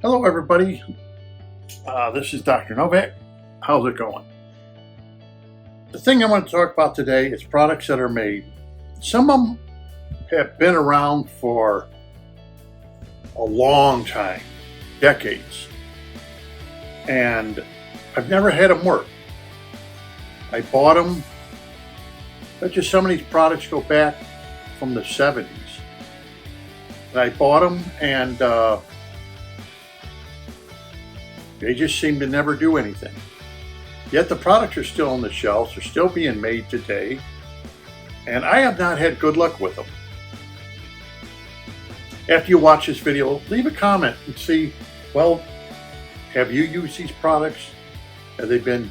Hello everybody, this is Dr. Novak. How's it going? The thing I want to talk about today is products that are made. Some of them have been around for a long time, decades, and I've never had them work. I bought them, but just some of these products go back from the 70s. And I bought them and they just seem to never do anything. Yet the products are still on the shelves, they're still being made today, and I have not had good luck with them. After you watch this video, leave a comment and see, well, have you used these products? Have they been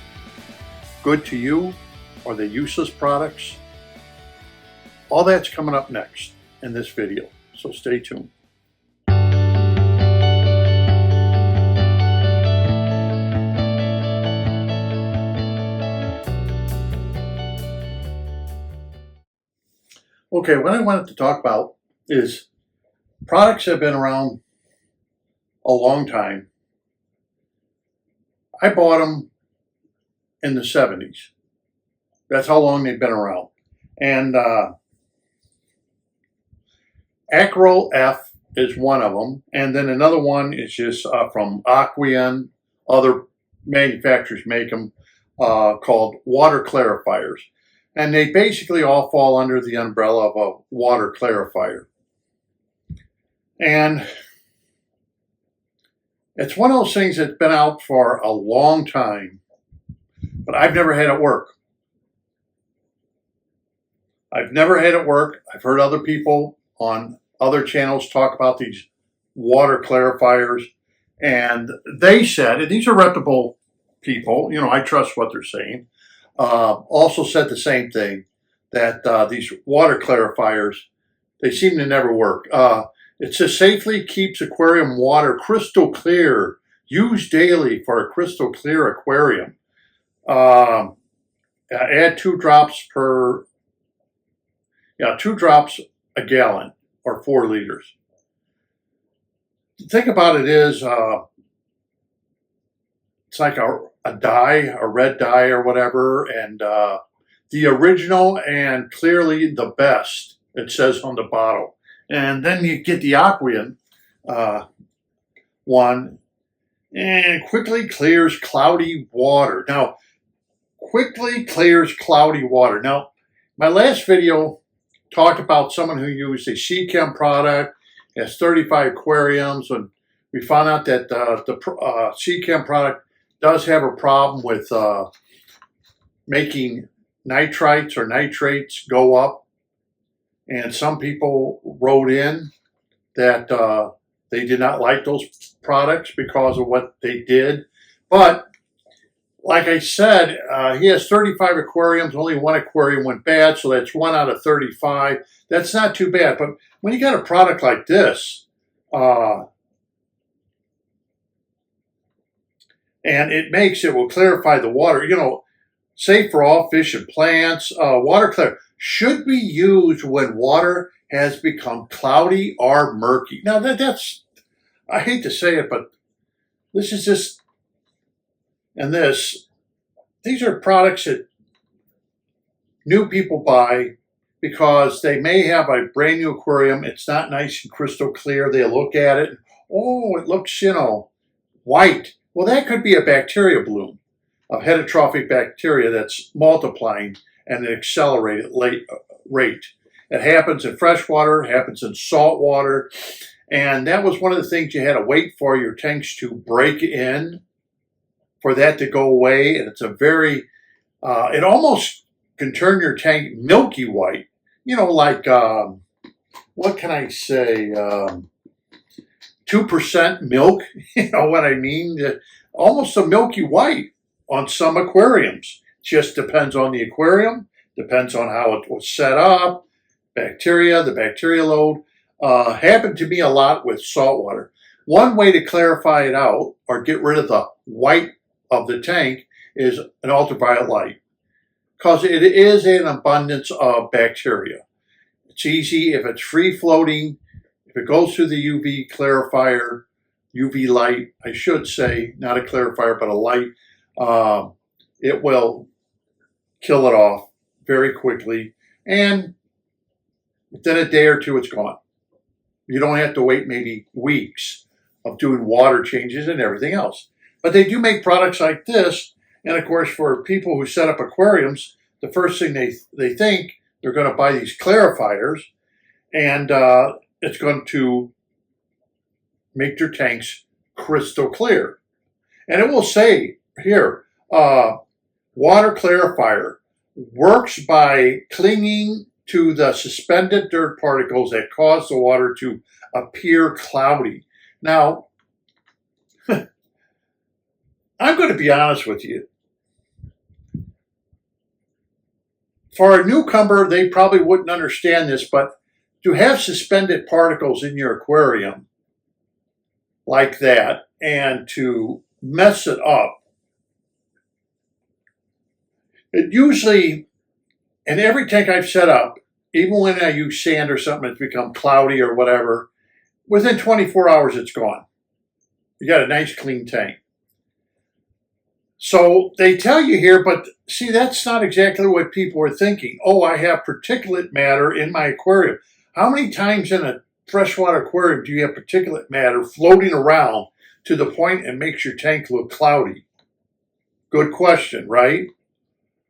good to you? Are they useless products? All that's coming up next in this video, so stay tuned. Okay, what I wanted to talk about is products that have been around a long time. I bought them in the 70s. That's how long they've been around. And Aquarium F is one of them. And then another one is just from Aquarium. Other manufacturers make them called water clarifiers. And they basically all fall under the umbrella of a water clarifier. And it's one of those things that's been out for a long time, but I've never had it work. I've never had it work. I've heard other people on other channels talk about these water clarifiers, and they said, and these are reputable people, you know, I trust what they're saying, also said the same thing, that these water clarifiers, they seem to never work. It says safely keeps aquarium water crystal clear. Use daily for a crystal clear aquarium. Add 2 drops a gallon or 4 liters. The thing about it is, it's like a dye, a red dye or whatever, and the original and clearly the best, it says on the bottle. And then you get the Aquarium one, and quickly clears cloudy water. Now, quickly clears cloudy water. Now, my last video talked about someone who used a Chem product, has 35 aquariums, and we found out that the Chem product does have a problem with making nitrites or nitrates go up. And some people wrote in that they did not like those products because of what they did. But like I said, he has 35 aquariums. Only 1 aquarium went bad, so that's 1 out of 35. That's not too bad. But when you got a product like this, and it will clarify the water, you know, safe for all fish and plants. Water clear should be used when water has become cloudy or murky. Now that's, I hate to say it, but this is just, and these are products that new people buy because they may have a brand new aquarium. It's not nice and crystal clear. They look at it, oh, it looks, you know, white. Well, that could be a bacteria bloom of heterotrophic bacteria that's multiplying at an accelerated rate. It happens in freshwater, happens in salt water, and that was one of the things you had to wait for your tanks to break in for that to go away. And it's a very, it almost can turn your tank milky white. You know, like, what can I say, 2% milk, you know what I mean? Almost a milky white on some aquariums. Just depends on the aquarium, depends on how it was set up, bacteria, the bacteria load. Happened to me a lot with salt water. One way to clarify it out or get rid of the white of the tank is an ultraviolet light, because it is an abundance of bacteria. It's easy if it's free floating. If it goes through the UV clarifier, UV light, I should say, not a clarifier, but a light, it will kill it off very quickly. And within a day or two, it's gone. You don't have to wait maybe weeks of doing water changes and everything else. But they do make products like this. And of course, for people who set up aquariums, the first thing they think, they're going to buy these clarifiers, and it's going to make their tanks crystal clear. And it will say here, water clarifier works by clinging to the suspended dirt particles that cause the water to appear cloudy. Now, I'm going to be honest with you. For a newcomer, they probably wouldn't understand this, but to have suspended particles in your aquarium like that and to mess it up, it usually, in every tank I've set up, even when I use sand or something that's become cloudy or whatever, within 24 hours it's gone. You got a nice clean tank. So they tell you here, but see, that's not exactly what people are thinking. Oh, I have particulate matter in my aquarium. How many times in a freshwater aquarium do you have particulate matter floating around to the point it makes your tank look cloudy? Good question, right?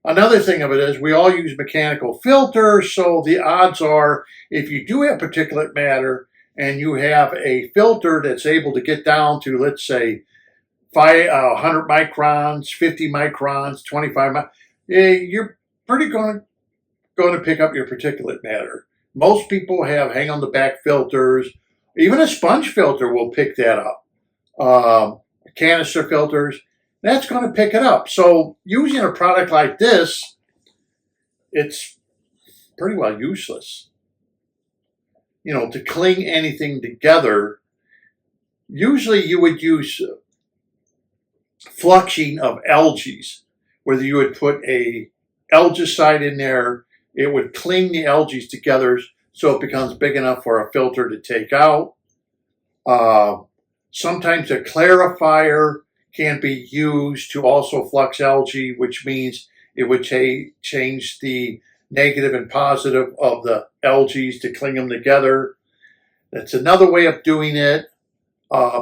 Another thing of it is we all use mechanical filters, so the odds are if you do have particulate matter and you have a filter that's able to get down to, let's say, 100 microns, 50 microns, 25 microns, you're pretty going to pick up your particulate matter. Most people have hang-on-the-back filters. Even a sponge filter will pick that up. Canister filters, that's going to pick it up. So using a product like this, it's pretty well useless. You know, to cling anything together, usually you would use fluxing of algae, whether you would put a algicide in there, it would cling the algae together so it becomes big enough for a filter to take out. Sometimes a clarifier can be used to also flux algae, which means it would change the negative and positive of the algae to cling them together. That's another way of doing it,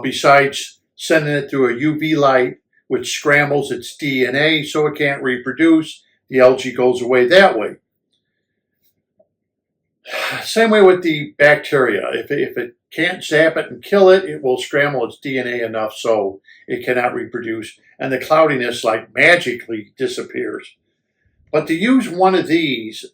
besides sending it through a UV light, which scrambles its DNA so it can't reproduce. The algae goes away that way. Same way with the bacteria. If it can't zap it and kill it, it will scramble its DNA enough so it cannot reproduce, and the cloudiness like magically disappears. But to use one of these,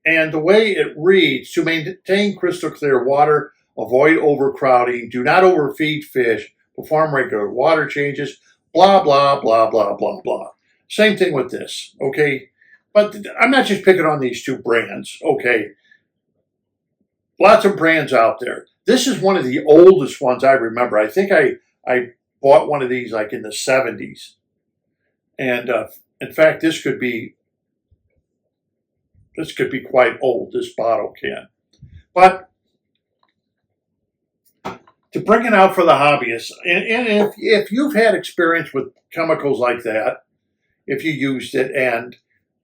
and the way it reads, to maintain crystal clear water, avoid overcrowding, do not overfeed fish, perform regular water changes, blah, blah, blah, blah, blah, blah. Same thing with this, okay? But I'm not just picking on these two brands, okay? Lots of brands out there. This is one of the oldest ones I remember. I think I bought one of these like in the 70s. And in fact, this could be quite old, this bottle can. But to bring it out for the hobbyists, and if you've had experience with chemicals like that, if you used it, and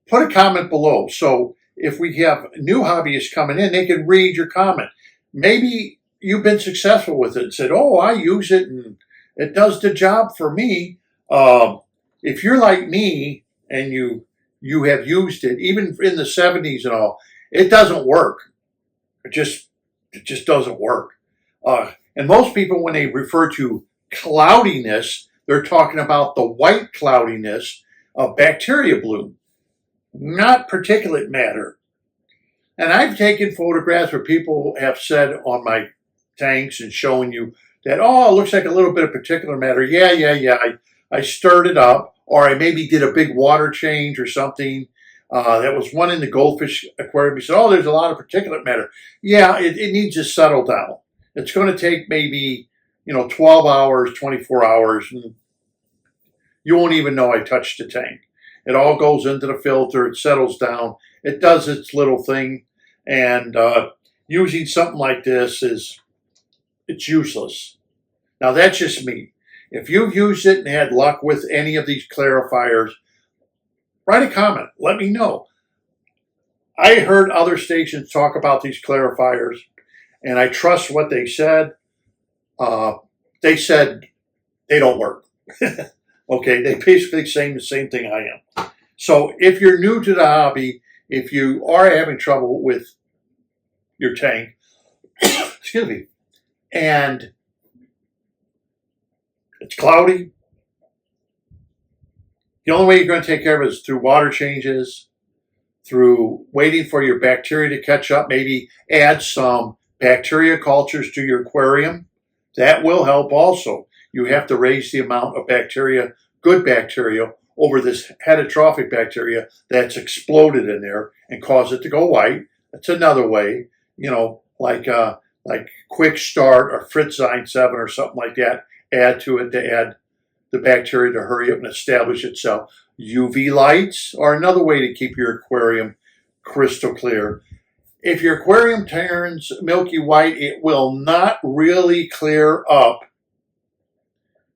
put a comment below. So if we have new hobbyists coming in, they can read your comment. Maybe you've been successful with it and said, oh, I use it and it does the job for me. If you're like me and you have used it, even in the 70s and all, it doesn't work. It just doesn't work. And most people, when they refer to cloudiness, they're talking about the white cloudiness of bacteria bloom, not particulate matter. And I've taken photographs where people have said on my tanks and showing you that, oh, it looks like a little bit of particulate matter. Yeah. I stirred it up, or I maybe did a big water change or something. That was one in the goldfish aquarium. He said, oh, there's a lot of particulate matter. Yeah, it needs to settle down. It's going to take maybe, 12 hours, 24 hours, and you won't even know I touched the tank. It all goes into the filter. It settles down. It does its little thing. And using something like this it's useless. Now that's just me. If you've used it and had luck with any of these clarifiers, write a comment. Let me know. I heard other stations talk about these clarifiers, and I trust what they said. They said they don't work. Okay, they basically saying the same thing I am. So if you're new to the hobby, if you are having trouble with your tank, excuse me, and it's cloudy, the only way you're going to take care of it is through water changes, through waiting for your bacteria to catch up, maybe add some bacteria cultures to your aquarium. That will help also. You have to raise the amount of bacteria, good bacteria, over this heterotrophic bacteria that's exploded in there and cause it to go white. That's another way, like Quick Start or Fritzine 7 or something like that. Add to it to add the bacteria to hurry up and establish itself. UV lights are another way to keep your aquarium crystal clear. If your aquarium turns milky white, it will not really clear up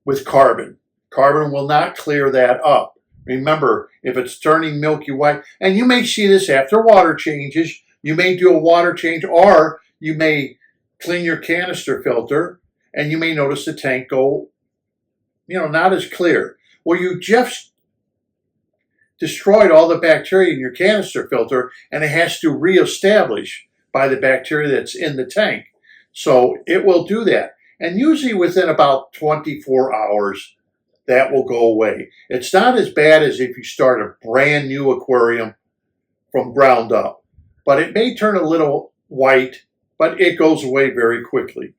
with carbon. Carbon will not clear that up. Remember, if it's turning milky white, and you may see this after water changes, you may do a water change, or you may clean your canister filter, and you may notice the tank go, not as clear. Well, you just destroyed all the bacteria in your canister filter, and it has to reestablish by the bacteria that's in the tank. So it will do that. And usually within about 24 hours, that will go away. It's not as bad as if you start a brand new aquarium from ground up. But it may turn a little white, but it goes away very quickly.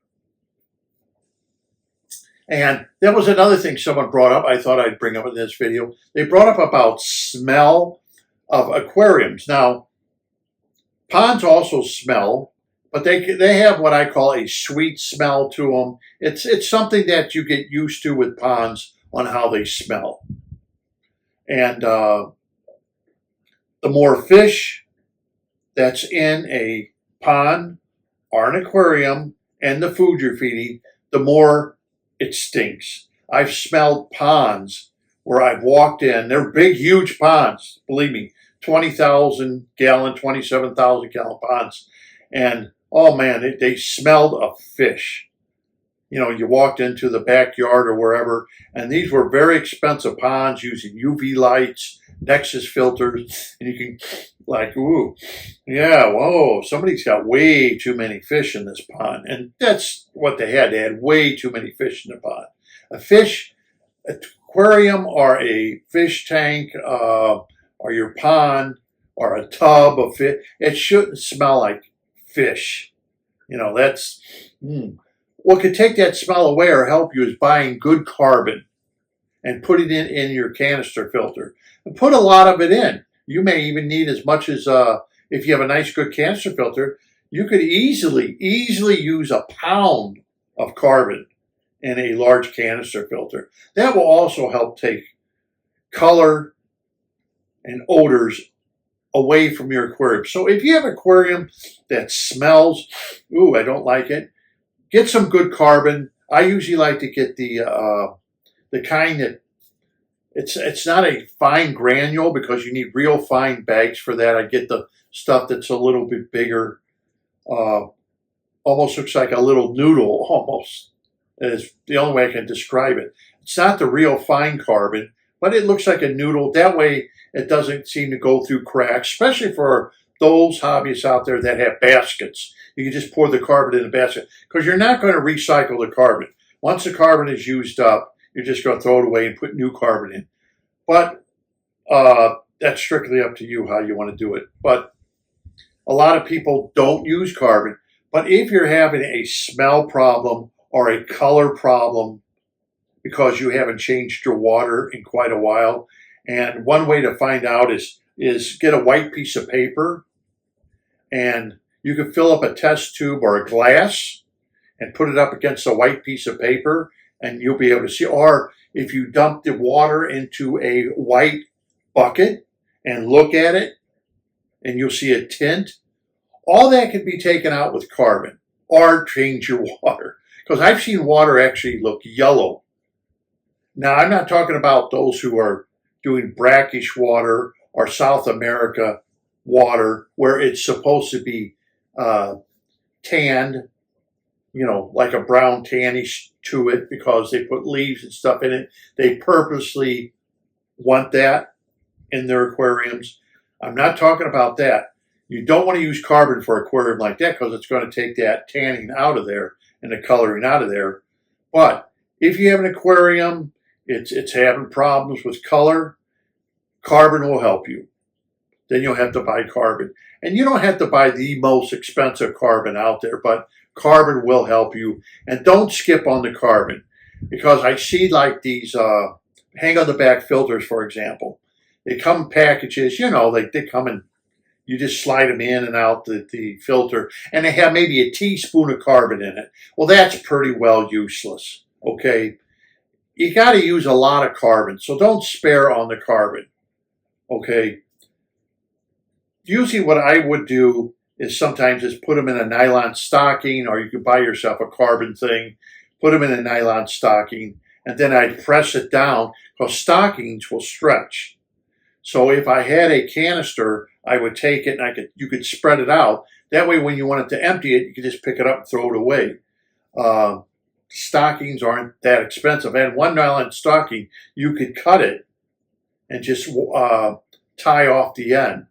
And that was another thing someone brought up. I thought I'd bring up in this video. They brought up about smell of aquariums. Now, ponds also smell, but they have what I call a sweet smell to them. It's something that you get used to with ponds on how they smell. And the more fish that's in a pond or an aquarium and the food you're feeding, the more it stinks. I've smelled ponds where I've walked in. They're big, huge ponds, believe me, 20,000 gallon, 27,000 gallon ponds. And oh man, they smelled of fish. You walked into the backyard or wherever, and these were very expensive ponds using UV lights, Nexus filters, and you can ooh, yeah, whoa, somebody's got way too many fish in this pond. And that's what they had. They had way too many fish in the pond. A fish aquarium or a fish tank or your pond or a tub of fish, it shouldn't smell like fish. That's... What could take that smell away or help you is buying good carbon and putting it in your canister filter. And put a lot of it in. You may even need as much as, if you have a nice good canister filter, you could easily use a pound of carbon in a large canister filter. That will also help take color and odors away from your aquarium. So if you have an aquarium that smells, ooh, I don't like it, get some good carbon. I usually like to get the kind that it's not a fine granule because you need real fine bags for that. I get the stuff that's a little bit bigger, almost looks like a little noodle almost. Is the only way I can describe it. It's not the real fine carbon, but it looks like a noodle. That way it doesn't seem to go through cracks, especially for those hobbyists out there that have baskets. You can just pour the carbon in a basket because you're not going to recycle the carbon. Once the carbon is used up, you're just going to throw it away and put new carbon in. But that's strictly up to you how you want to do it. But a lot of people don't use carbon. But if you're having a smell problem or a color problem because you haven't changed your water in quite a while, and one way to find out is get a white piece of paper, and you can fill up a test tube or a glass and put it up against a white piece of paper, and you'll be able to see. Or if you dump the water into a white bucket and look at it, and you'll see a tint, all that can be taken out with carbon. Or change your water. Because I've seen water actually look yellow. Now, I'm not talking about those who are doing brackish water or South America water where it's supposed to be tanned, like a brown tannish to it because they put leaves and stuff in it. They purposely want that in their aquariums. I'm not talking about that. You don't want to use carbon for an aquarium like that because it's going to take that tanning out of there and the coloring out of there. But if you have an aquarium, it's having problems with color, carbon will help you. Then you'll have to buy carbon. And you don't have to buy the most expensive carbon out there, but carbon will help you. And don't skip on the carbon because I see like these hang on the back filters, for example. They come in packages, they come in, you just slide them in and out the filter, and they have maybe a teaspoon of carbon in it. Well, that's pretty well useless, okay? You got to use a lot of carbon, so don't spare on the carbon, okay? Usually what I would do is sometimes just put them in a nylon stocking, or you can buy yourself a carbon thing, put them in a nylon stocking, and then I'd press it down because stockings will stretch. So if I had a canister, I would take it and you could spread it out. That way when you wanted to empty it, you could just pick it up and throw it away. Stockings aren't that expensive. And one nylon stocking, you could cut it and just tie off the end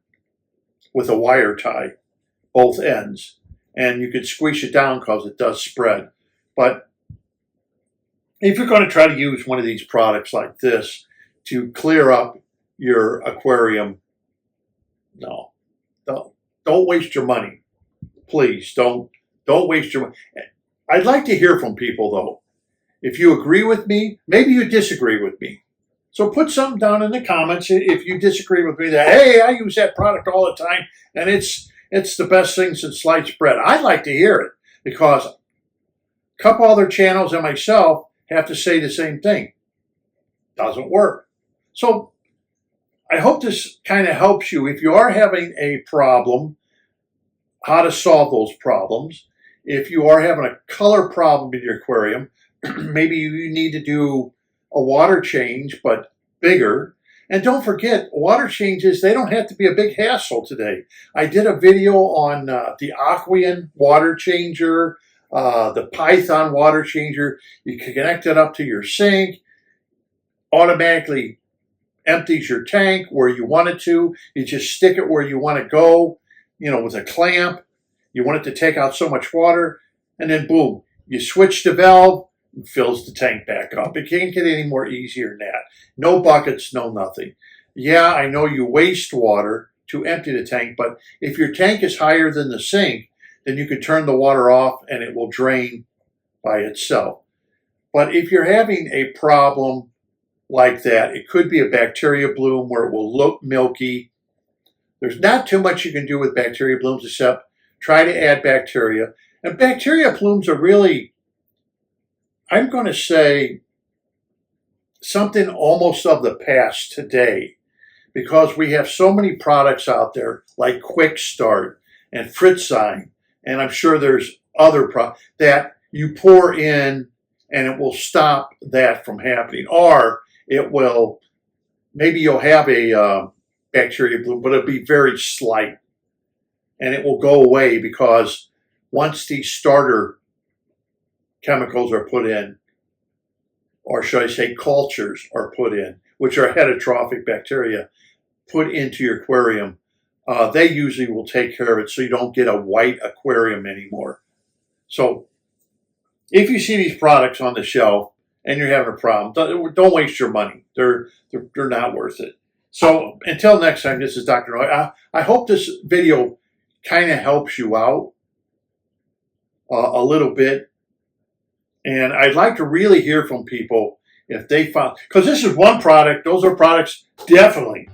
with a wire tie, both ends. And you could squish it down because it does spread. But if you're going to try to use one of these products like this to clear up your aquarium, no, don't waste your money. Please don't waste your money. I'd like to hear from people though. If you agree with me, maybe you disagree with me. So put something down in the comments if you disagree with me that, hey, I use that product all the time and it's the best thing since sliced bread. I'd like to hear it because a couple other channels and myself have to say the same thing. Doesn't work. So I hope this kind of helps you if you are having a problem, how to solve those problems. If you are having a color problem in your aquarium, maybe you need to do a water change, but bigger. And don't forget, water changes, they don't have to be a big hassle today. I did a video on the Aquarium water changer, the Python water changer. You can connect it up to your sink, automatically empties your tank where you want it to. You just stick it where you want to go, with a clamp. You want it to take out so much water, and then boom, you switch the valve, and fills the tank back up. It can't get any more easier than that. No buckets, no nothing. Yeah, I know you waste water to empty the tank, but if your tank is higher than the sink, then you can turn the water off and it will drain by itself. But if you're having a problem like that, it could be a bacteria bloom where it will look milky. There's not too much you can do with bacteria blooms except try to add bacteria. And bacteria blooms are really, I'm going to say, something almost of the past today because we have so many products out there like Quick Start and Fritzine, and I'm sure there's other products that you pour in and it will stop that from happening. Or it will, maybe you'll have a bacteria bloom, but it'll be very slight and it will go away because once these starter chemicals are put in, or should I say cultures are put in, which are heterotrophic bacteria, put into your aquarium, they usually will take care of it so you don't get a white aquarium anymore. So if you see these products on the shelf and you're having a problem, don't waste your money. They're not worth it. So until next time, this is Dr. Novak. I hope this video kind of helps you out a little bit. And I'd like to really hear from people if they found, because this is one product, those are products definitely,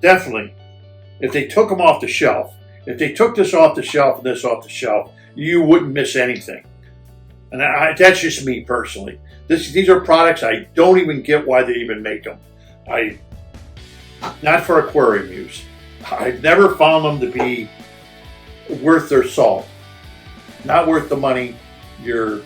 if they took them off the shelf, if they took this off the shelf and this off the shelf, you wouldn't miss anything. And that's just me personally. These are products I don't even get why they even make them. Not for aquarium use. I've never found them to be worth their salt. Not worth the money you're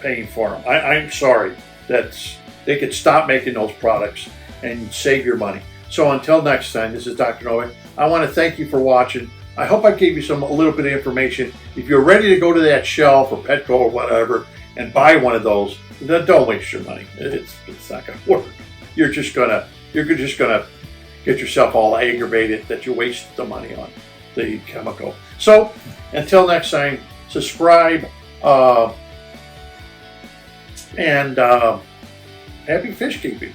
paying for them. I'm sorry. They could stop making those products and save your money. So until next time, this is Dr. Novak. I want to thank you for watching. I hope I gave you a little bit of information. If you're ready to go to that shelf or Petco or whatever and buy one of those, then don't waste your money. It's not going to work. You're just gonna get yourself all aggravated that you wasted the money on the chemical. So until next time, subscribe and happy fish keeping.